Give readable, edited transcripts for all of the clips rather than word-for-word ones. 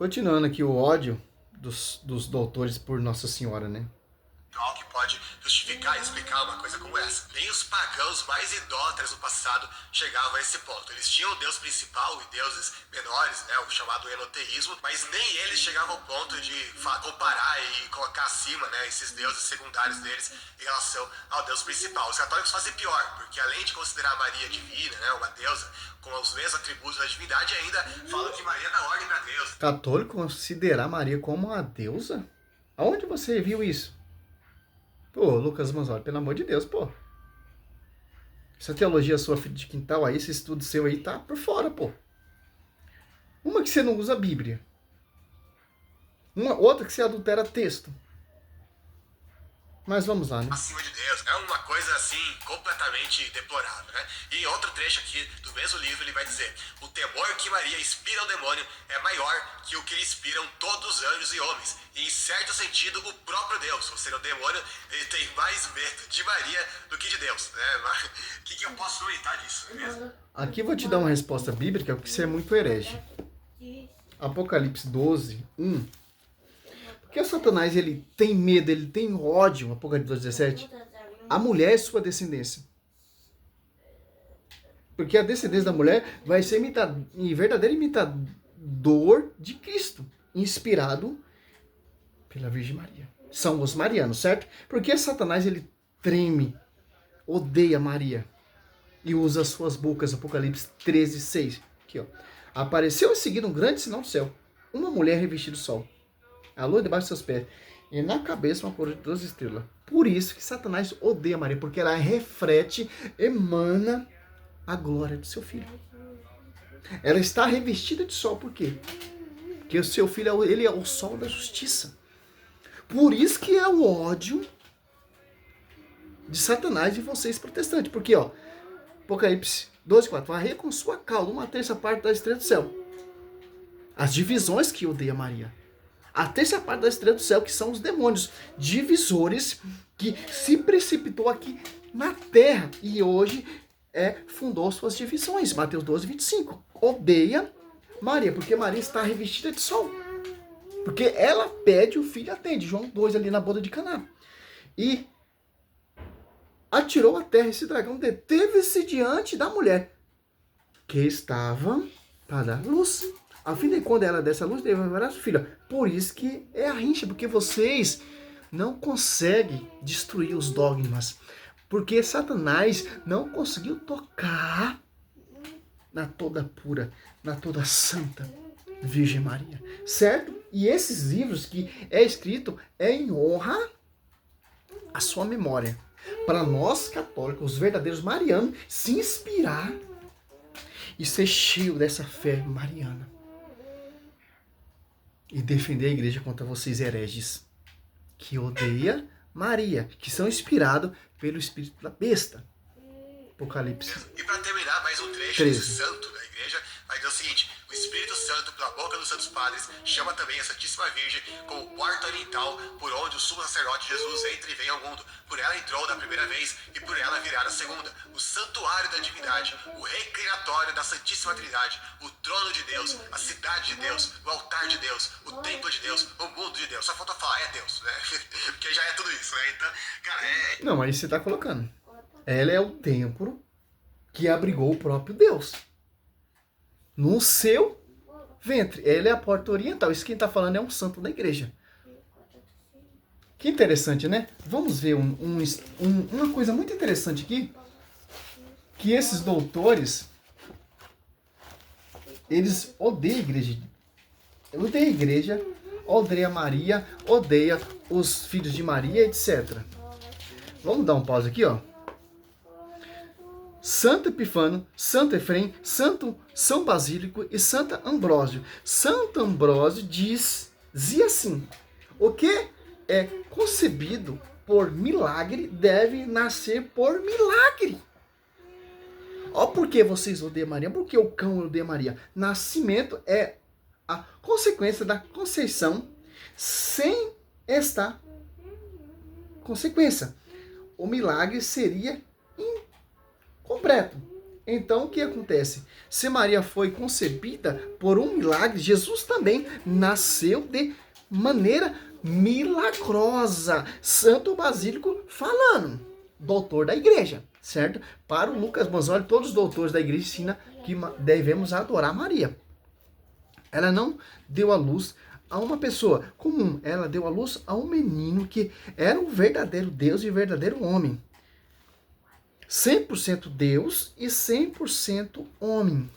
Continuando aqui o ódio dos doutores por Nossa Senhora, né? Algo que pode justificar e explicar uma coisa como essa. Nem os pagãos mais idólatras do passado chegavam a esse ponto. Eles tinham o deus principal e deuses menores, né, o chamado enoteísmo, mas nem eles chegavam ao ponto de comparar e colocar acima, né, esses deuses secundários deles em relação ao deus principal. Os católicos fazem pior, porque além de considerar Maria divina, né, uma deusa, com os mesmos atributos da divindade, ainda falam que Maria dá ordem para Deus. Católico considerar Maria como uma deusa? Aonde você viu isso? Pô, Lucas Manzoli, pelo amor de Deus, pô. Essa teologia sua, filho de quintal aí, esse estudo seu aí tá por fora, pô. Uma que você não usa a Bíblia. Outra que você adultera texto. Mas vamos lá, né? Acima de Deus. É uma coisa assim, completamente deplorável, né? E em outro trecho aqui do mesmo livro ele vai dizer: o temor que Maria inspira ao demônio é maior que o que lhe inspiram todos os anjos e homens. E em certo sentido, o próprio Deus, ou seja, o demônio, ele tem mais medo de Maria do que de Deus, né? Mas o que eu posso comentar disso, não é mesmo? Aqui eu vou te dar uma resposta bíblica, porque você é muito herege. Apocalipse 12, 1. Porque o Satanás, ele tem medo, ele tem ódio, Apocalipse 12, 17. A mulher é sua descendência. Porque a descendência da mulher vai ser verdadeiro imitador de Cristo, inspirado pela Virgem Maria. São os marianos, certo? Porque Satanás, ele treme, odeia Maria e usa as suas bocas, Apocalipse 13, 6. Aqui, ó. Apareceu em seguida um grande sinal do céu, uma mulher revestida de sol, a lua debaixo de seus pés, e na cabeça uma coroa de 12 estrelas. Por isso que Satanás odeia Maria, porque ela reflete, emana a glória do seu filho. Ela está revestida de sol, por quê? Porque o seu filho, ele é o sol da justiça. Por isso que é o ódio de Satanás e vocês protestantes. Porque, ó, Apocalipse 12, 4, varrer com sua cauda uma terça parte da estrela do céu. As divisões que odeia Maria. A terça parte da estrela do céu, que são os demônios divisores que se precipitou aqui na terra e hoje fundou suas divisões. Mateus 12, 25. Odeia Maria, porque Maria está revestida de sol. Porque ela pede, o filho atende. João 2 ali na boda de Caná. E atirou a terra esse dragão, deteve-se diante da mulher, que estava para dar luz. A fim de quando ela desse a luz, levará a sua filha. Por isso que é a rincha, porque vocês não conseguem destruir os dogmas. Porque Satanás não conseguiu tocar na toda pura, na toda santa Virgem Maria. Certo? E esses livros que é escrito é em honra à sua memória. Para nós católicos, os verdadeiros marianos, se inspirar e ser cheio dessa fé mariana. E defender a igreja contra vocês hereges, que odeia Maria, que são inspirados pelo espírito da besta. Apocalipse. E para terminar, mais um trecho 13. desse santo da igreja vai dizer o seguinte: o Espírito Santo, pela boca dos santos padres, chama também a Santíssima Virgem como porta oriental por onde o sumo sacerdote Jesus entra e vem ao mundo. Por ela entrou da primeira vez e por ela virá da segunda. O santuário da divindade, o recreatório da Santíssima Trindade, o trono de Deus, a cidade de Deus, o altar de Deus, o templo de Deus, o mundo de Deus. Só falta falar, é Deus, né? Porque já é tudo isso, né? Então, cara, Não, mas você está colocando. Ela é o templo que abrigou o próprio Deus no seu ventre. Ela é a porta oriental. Isso quem está falando é um santo da igreja. Que interessante, né? Vamos ver uma coisa muito interessante aqui. Que esses doutores, eles odeiam a igreja. Odeiam a igreja, odeiam a Maria, odeiam os filhos de Maria, etc. Vamos dar um pause aqui, ó. Santo Epifânio, Santo Efrem, Santo São Basílico e Santo Ambrósio. Santo Ambrósio dizia assim: o que é concebido por milagre deve nascer por milagre. Ó, por que vocês odeiam Maria? Por que o cão odeia Maria? Nascimento é a consequência da conceição sem esta consequência. O milagre seria completo. Então, o que acontece? Se Maria foi concebida por um milagre, Jesus também nasceu de maneira milagrosa. Santo Basílico falando, doutor da igreja, certo? Para o Lucas Manzoli, todos os doutores da igreja ensinam que devemos adorar Maria. Ela não deu à luz a uma pessoa comum, ela deu à luz a um menino que era o verdadeiro Deus e o verdadeiro homem. 100% Deus e 100% homem.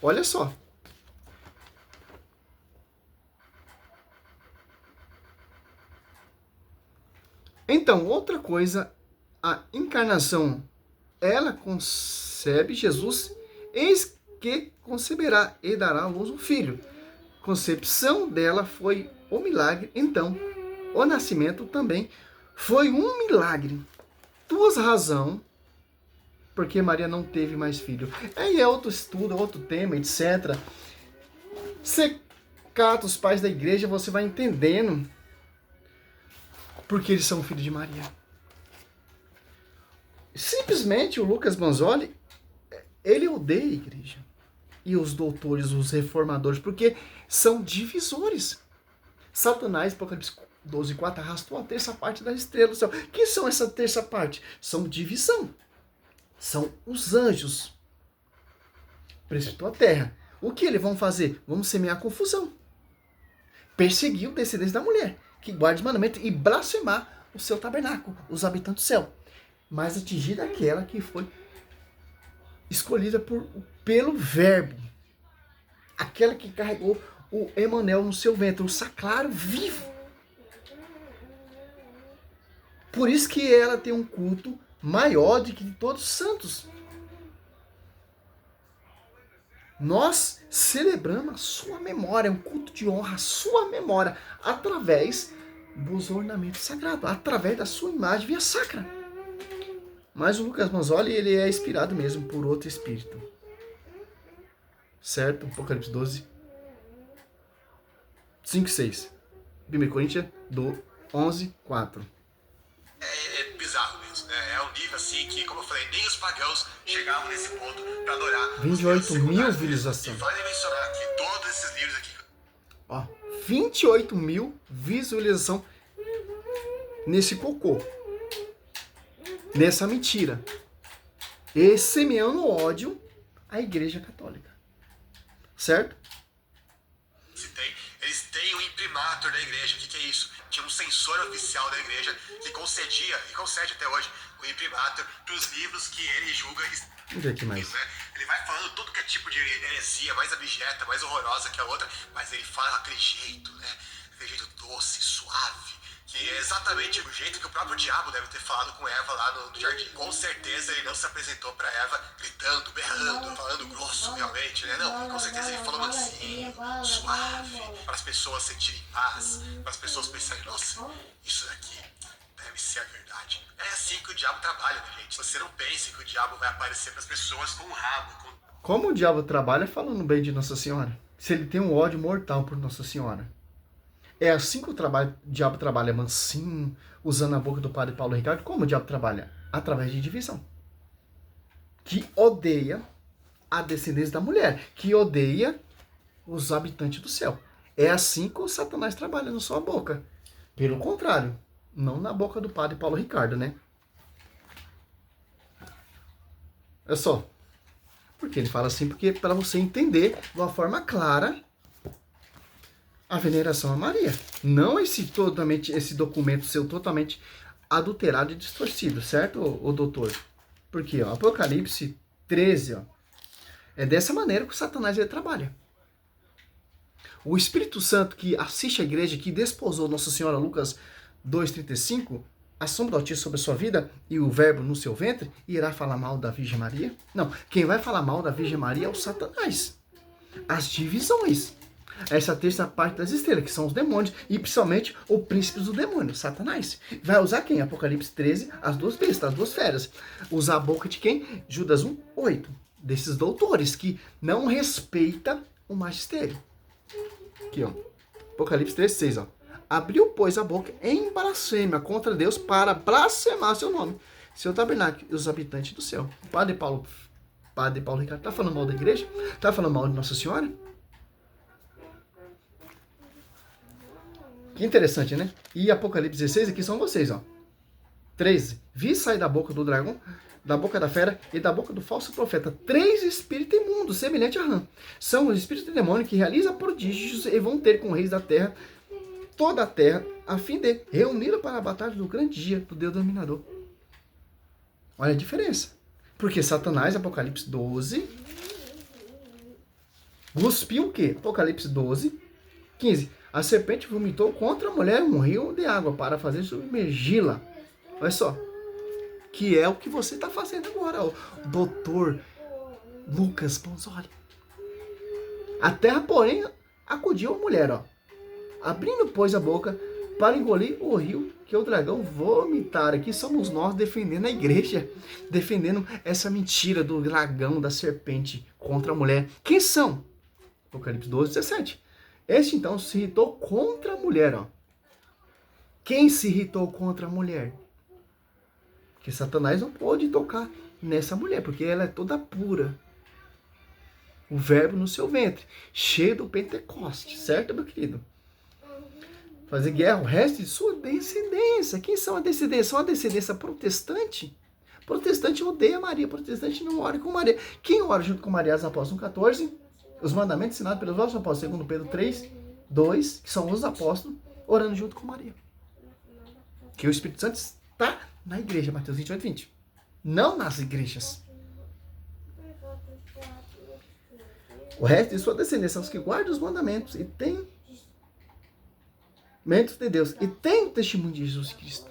Olha só. Então, outra coisa, a encarnação, ela concebe Jesus, eis que conceberá e dará à luz um filho. Concepção dela foi o milagre, então, o nascimento também foi um milagre. Duas razões porque Maria não teve mais filho. Aí é outro estudo, outro tema, etc. Você cata os pais da igreja, você vai entendendo porque eles são filhos de Maria. Simplesmente o Lucas Manzoli, ele odeia a igreja. E os doutores, os reformadores, porque são divisores. Satanás, Apocalipse 12:4, arrastou a terça parte das estrelas do céu. Que são essa terça parte? São divisão. São os anjos. Precipitou a terra. O que eles vão fazer? Vão semear confusão. Perseguir o descendente da mulher, que guarda os mandamentos, e blasfemar o seu tabernáculo, os habitantes do céu. Mas atingir aquela que foi escolhida pelo verbo. Aquela que carregou o Emanuel no seu ventre, o sacrário vivo. Por isso que ela tem um culto maior do que todos os santos. Nós celebramos a sua memória, um culto de honra à sua memória, através dos ornamentos sagrados, através da sua imagem via sacra. Mas o Lucas Manzoli, ele é inspirado mesmo por outro espírito. Certo? Apocalipse 12, 5 e 6. 1 Coríntios 11, 4. É bizarro mesmo, né? É um nível assim que, como eu falei, nem os pagãos chegavam nesse ponto para adorar. 28 mil visualizações. E vale mencionar que todos esses livros aqui. Ó, 28 mil visualizações nesse cocô. Nessa mentira. E semeando ódio à Igreja Católica. Certo? Eles têm o imprimatur da igreja. O que é isso? Tinha um censor oficial da igreja que concedia, e concede até hoje, o imprimatur para os livros que ele julga. Vamos ver aqui mais. Né? Ele vai falando tudo que é tipo de heresia, mais abjeta, mais horrorosa que a outra, mas ele fala aquele jeito, né? Aquele jeito doce, suave, que é exatamente o jeito que o próprio diabo deve ter falado com Eva lá no jardim. Com certeza ele não se apresentou para Eva gritando, berrando, falando grosso realmente, né? Não, com certeza ele falou mansinho, suave, para as pessoas sentirem paz, para as pessoas pensarem, nossa, isso daqui deve ser a verdade. É assim que o diabo trabalha, né, gente? Você não pense que o diabo vai aparecer para as pessoas com um rabo, Como o diabo trabalha falando bem de Nossa Senhora? Se ele tem um ódio mortal por Nossa Senhora. É assim que o diabo trabalha, mansinho, usando a boca do padre Paulo Ricardo. Como o diabo trabalha? Através de divisão. Que odeia a descendência da mulher, que odeia os habitantes do céu. É assim que o Satanás trabalha na sua boca. Pelo contrário, não na boca do padre Paulo Ricardo, né? É só. Porque ele fala assim, porque para você entender de uma forma clara a veneração a Maria. Não esse documento seu totalmente adulterado e distorcido, certo, ô doutor? Porque, ó, Apocalipse 13, ó, é dessa maneira que o Satanás ele trabalha. O Espírito Santo que assiste a igreja, que desposou Nossa Senhora, Lucas 2,35, a sombra do Altíssimo sobre a sua vida e o verbo no seu ventre, irá falar mal da Virgem Maria? Não, quem vai falar mal da Virgem Maria é o Satanás. As divisões. Essa terça parte das estrelas, que são os demônios, e principalmente o príncipe do demônio, Satanás. Vai usar quem? Apocalipse 13, as duas bestas, as duas feras. Usar a boca de quem? Judas 1, 8. Desses doutores que não respeita o magistério. Aqui, ó. Apocalipse 13, 6, ó. Abriu, pois, a boca em blasfêmia contra Deus para blasfemar seu nome, seu tabernáculo e os habitantes do céu. O padre Paulo Padre Paulo Ricardo, tá falando mal da igreja? Tá falando mal de Nossa Senhora? Que interessante, né? E Apocalipse 16 aqui são vocês, ó. 13. Vi sair da boca do dragão, da boca da fera e da boca do falso profeta 3 espíritos imundos, semelhantes a rã. São os espíritos de demônio que realizam prodígios e vão ter com reis da terra, toda a terra, a fim de reuni-la para a batalha do grande dia do Deus dominador. Olha a diferença. Porque Satanás, Apocalipse 12, cuspiu o quê? Apocalipse 12, 15. A serpente vomitou contra a mulher um rio de água para fazer submergi-la. Olha só. Que é o que você está fazendo agora, o doutor Lucas Ponzoli. A terra, porém, acudiu a mulher, ó, abrindo, pois, a boca para engolir o rio que o dragão vomitara. Aqui somos nós defendendo a igreja, defendendo essa mentira do dragão, da serpente contra a mulher. Quem são? Apocalipse 12, 17. Este, então, se irritou contra a mulher, ó. Quem se irritou contra a mulher? Porque Satanás não pode tocar nessa mulher, porque ela é toda pura. O verbo no seu ventre, cheio do Pentecoste, certo, meu querido? Fazer guerra, o resto de sua descendência. Quem são a descendência? São a descendência protestante. Protestante odeia Maria, protestante não ora com Maria. Quem ora junto com Maria? Os apóstolos 14, os mandamentos ensinados pelos nossos apóstolos, segundo Pedro 3, 2, que são os apóstolos, orando junto com Maria. Que o Espírito Santo está na igreja, Mateus 28, 20. Não nas igrejas. O resto de sua descendência são os que guardam os mandamentos e têm mandamentos de Deus e tem o testemunho de Jesus Cristo.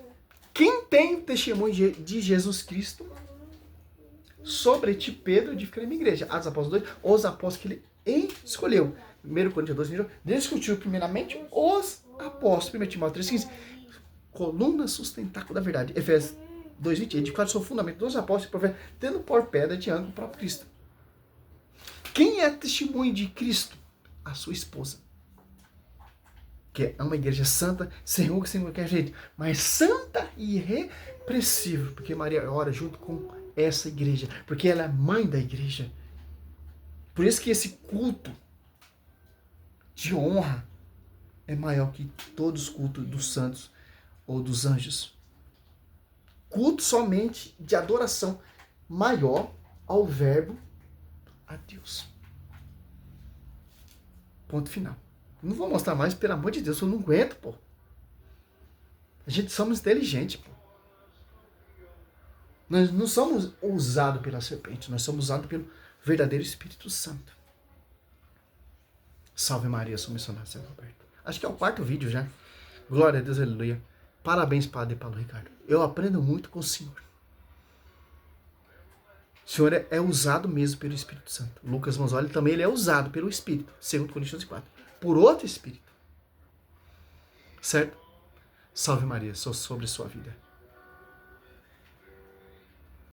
Quem tem o testemunho de Jesus Cristo sobre ti, Pedro, edificarei minha igreja. Atos Apóstolos 2, os apóstolos que ele escolheu. 1 Coríntios 12, discutiu primeiramente os apóstolos. 1 Timóteo 3,15, coluna sustentáculo da verdade. Efésios 2,20, edificado sobre o fundamento dos apóstolos e profetas, tendo por pedra de ângulo o próprio Cristo. Quem é testemunho de Cristo? A sua esposa. Que é uma igreja santa, sem ruga, sem qualquer jeito, mas santa e irrepreensível, porque Maria ora junto com essa igreja, porque ela é mãe da igreja. Por isso que esse culto de honra é maior que todos os cultos dos santos ou dos anjos. Culto somente de adoração maior ao verbo, a Deus. Ponto final. Não vou mostrar mais, pelo amor de Deus, eu não aguento, pô. A gente somos inteligentes, pô. Nós não somos usados pela serpente, nós somos usados pelo verdadeiro Espírito Santo. Salve Maria, sou missionário São Roberto. Acho que é o 4º vídeo já. Glória a Deus, aleluia. Parabéns, Padre Paulo Ricardo. Eu aprendo muito com o Senhor. O Senhor é usado mesmo pelo Espírito Santo. Lucas Ponzoli também ele é usado pelo Espírito, segundo Coríntios 4. Por outro Espírito. Certo? Salve Maria, sou sobre sua vida.